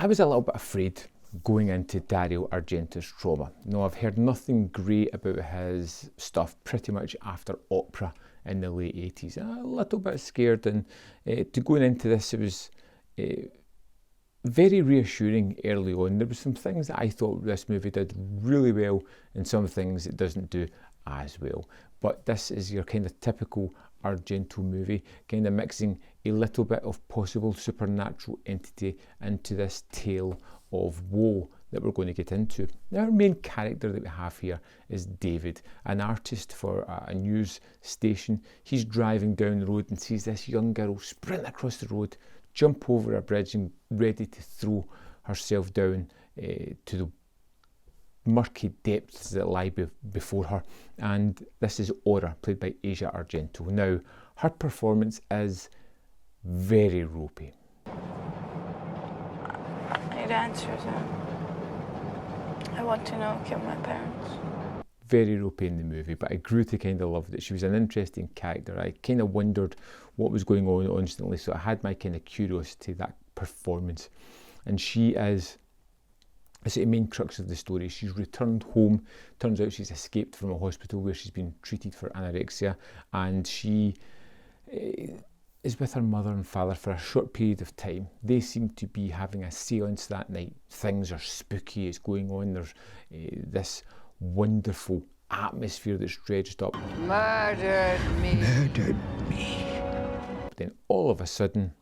I was a little bit afraid going into Dario Argento's Trauma. No, I've heard nothing great about his stuff pretty much after Opera in the late 80s. A little bit scared, and to going into this, it was very reassuring early on. There were some things that I thought this movie did really well, and some things it doesn't do as well. But this is your kind of typical Argento movie, kind of mixing a little bit of possible supernatural entity into this tale of woe that we're going to get into. Now, our main character that we have here is David, an artist for a news station. He's driving down the road and sees this young girl sprint across the road, jump over a bridge and ready to throw herself down to the murky depths that lie before her. And this is Aura, played by Dario Argento. Now, her performance is very ropey. It answers them. I want to know who killed my parents. Very ropey in the movie, but I grew to kind of love that. She was an interesting character. I kind of wondered what was going on instantly, so I had my kind of curiosity, that performance. And she is the main crux of the story. She's returned home. Turns out she's escaped from a hospital where she's been treated for anorexia, and she is with her mother and father for a short period of time. They seem to be having a seance that night. Things are spooky, it's going on. There's this wonderful atmosphere that's dredged up. Murdered me. Murdered me. Then all of a sudden,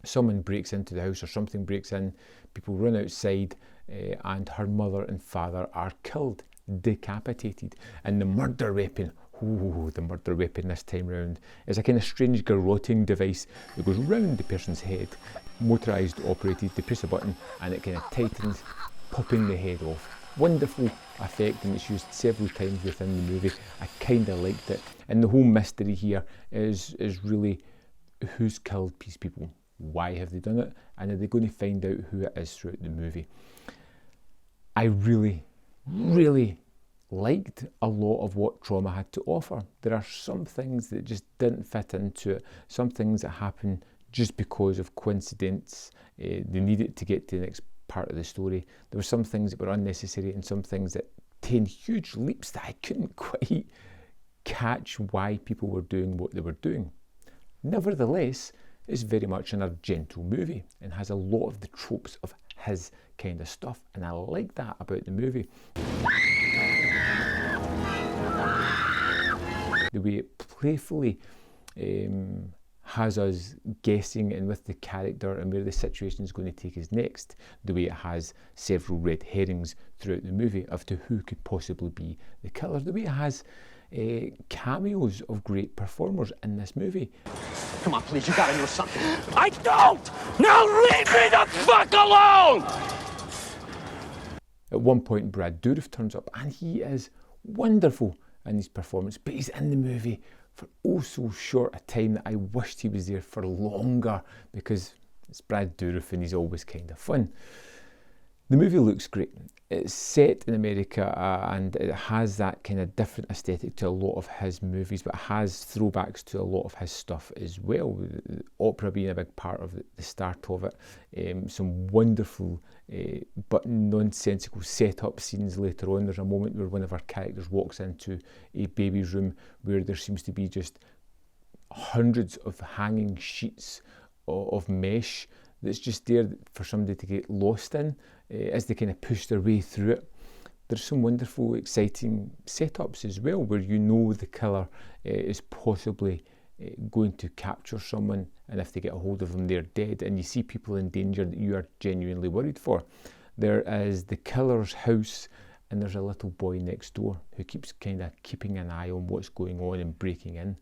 someone breaks into the house, or something breaks in, people run outside, and her mother and father are killed, decapitated. And the murder weapon, the murder weapon this time round is a kind of strange garroting device that goes round the person's head, motorised, operated. They press a button and it kind of tightens, popping the head off. Wonderful effect, and it's used several times within the movie. I kind of liked it. And the whole mystery here is really who's killed these people, why have they done it, and are they going to find out who it is throughout the movie. I really liked a lot of what Trauma had to offer. There are some things that just didn't fit into it, some things that happen just because of coincidence. They needed to get to the next part of the story. There were some things that were unnecessary, and some things that attained huge leaps that I couldn't quite catch why people were doing what they were doing. Nevertheless, it's very much an Argento movie and has a lot of the tropes of his kind of stuff, and I like that about the movie. The way it playfully has us guessing, and with the character and where the situation is going to take us next. The way it has several red herrings throughout the movie as to who could possibly be the killer. The way it has cameos of great performers in this movie. Come on, please, you gotta know something. I don't! Now leave me the fuck alone! At one point, Brad Dourif turns up, and he is wonderful in his performance, but he's in the movie for oh so short a time that I wished he was there for longer, because it's Brad Dourif and he's always kind of fun. The movie looks great. It's set in America, and it has that kind of different aesthetic to a lot of his movies, but it has throwbacks to a lot of his stuff as well. Opera being a big part of the start of it. Some wonderful but nonsensical set-up scenes later on. There's a moment where one of our characters walks into a baby's room where there seems to be just hundreds of hanging sheets of mesh that's just there for somebody to get lost in as they kind of push their way through it. There's some wonderful, exciting setups as well, where you know the killer is possibly going to capture someone, and if they get a hold of them, they're dead, and you see people in danger that you are genuinely worried for. There is the killer's house, and there's a little boy next door who keeps kind of keeping an eye on what's going on and breaking in.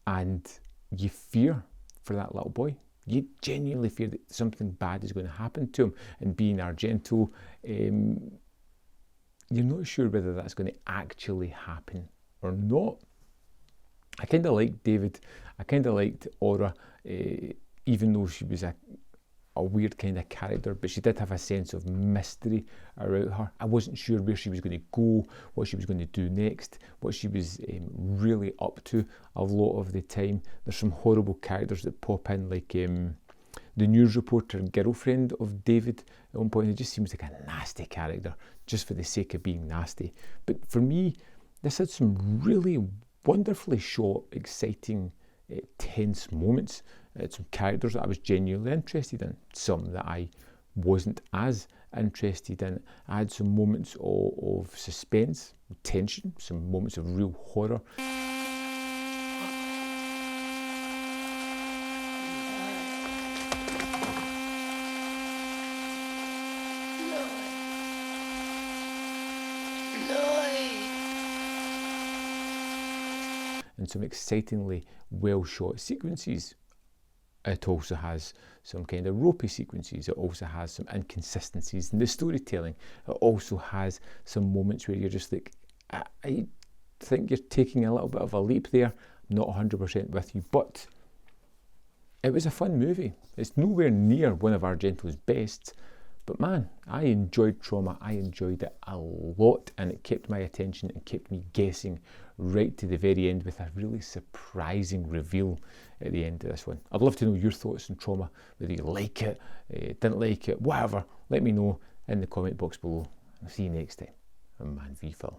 And you fear for that little boy. You genuinely fear that something bad is going to happen to him. And being Argento, you're not sure whether that's going to actually happen or not. I kind of liked David. I kind of liked Aura, even though she was a weird kind of character, but she did have a sense of mystery around her. I wasn't sure where she was going to go, what she was going to do next, what she was really up to a lot of the time. There's some horrible characters that pop in, like the news reporter girlfriend of David at one point. It just seems like a nasty character, just for the sake of being nasty. But for me, this had some really wonderfully shot, exciting, tense moments. Some characters that I was genuinely interested in, some that I wasn't as interested in. I had some moments of suspense, tension, some moments of real horror. And some excitingly well shot sequences. It also has some kind of ropey sequences. It also has some inconsistencies in the storytelling. It also has some moments where you're just like, I think you're taking a little bit of a leap there. I'm not 100% with you, but it was a fun movie. It's nowhere near one of Argento's best, but man, I enjoyed Trauma. I enjoyed it a lot, and it kept my attention and kept me guessing right to the very end with a really surprising reveal at the end of this one. I'd love to know your thoughts on Trauma, whether you like it, didn't like it, whatever. Let me know in the comment box below. I'll see you next time on Man v Film.